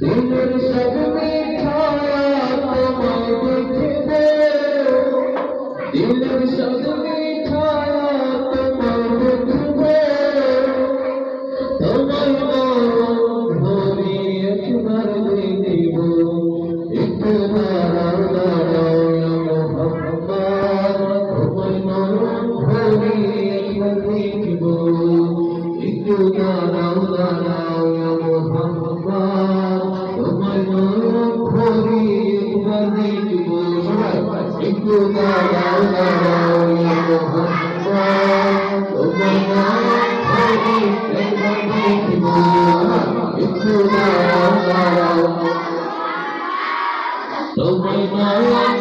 দিলের সব মিঠায়া তোমায় দেখবে, দিলের সব মিঠায়া তোমায় দেখবে, তোমায় ধরে একবার দেখিব, একটু দাঁড়াও দাঁড়াও মোহাম্মদ, তোমায় ধরে একবার দেখিব, একটু দাঁড়াও দাঁড়াও মোহাম্মদ, তোমায় ধরে একবার দেখিব, একটু দাঁড়াও দাঁড়াও মোহাম্মদ, তোমায় ধরে একবার দেখিব, একটু দাঁড়াও দাঁড়াও, তোমায়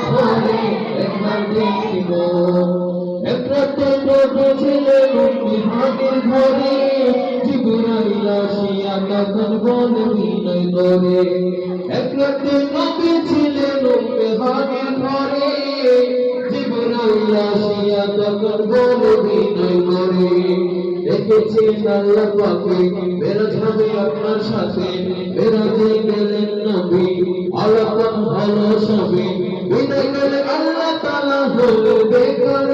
ধরে একবার দেখিব। একরাতে বসেছিলেন বিহাগের ঘরে, জিবরাইল আসিয়া তখন বলে বিনয় করে। একরাতে বসেছিলেন বিহাগের ঘরে, জিবরাইল আসিয়া তখন বলে বিনয় করে। দেখেছেন আল্লাহ পাকে মেরাজ হবে আপনার সাথে, মেরাজে গেলেন নবী আলাপন ভালো সবে, বিনয় করে আল্লাহ তাআলা হলো বেকরার,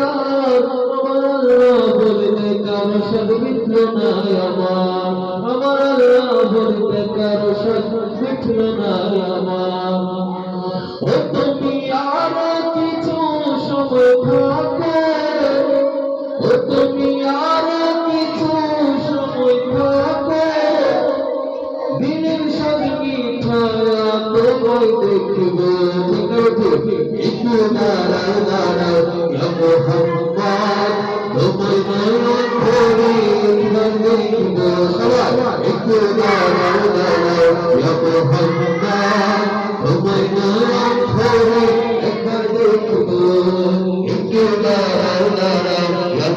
আমার আল্লাহ বলতে কারো সাথে মিটলো না আমার আল্লাহ বলতে কারো সাথে মিটলো না আমার। ও তুমি আরো কিছু সময় থাকো, ও তুমি আরো কিছু সময় থাকো, দিনের সব মিঠায়া তোমায় দেখিব, একটু দাঁড়াও দাঁড়াও মোহাম্মদ, তোমায় ধরে একবার দেখিব, সবাই একটু দাঁড়াও দাঁড়াও মোহাম্মদ, তোমায় ধরে একবার দেখিব, একটু দাঁড়াও দাঁড়াও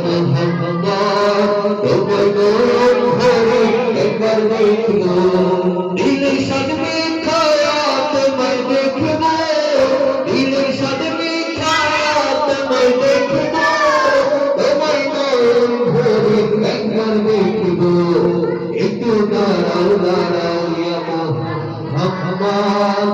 মোহাম্মদ, তোমায় ধরে একবার দেখিব, দিলের সাথে মিঠায়া তোমায় দেখিব, দিলের সাথে মিঠায়া তোমায় দেখিব, তোমায় ধরে একবার দেখিব, একটু দাঁড়াও দাঁড়াও মোহাম্মদ,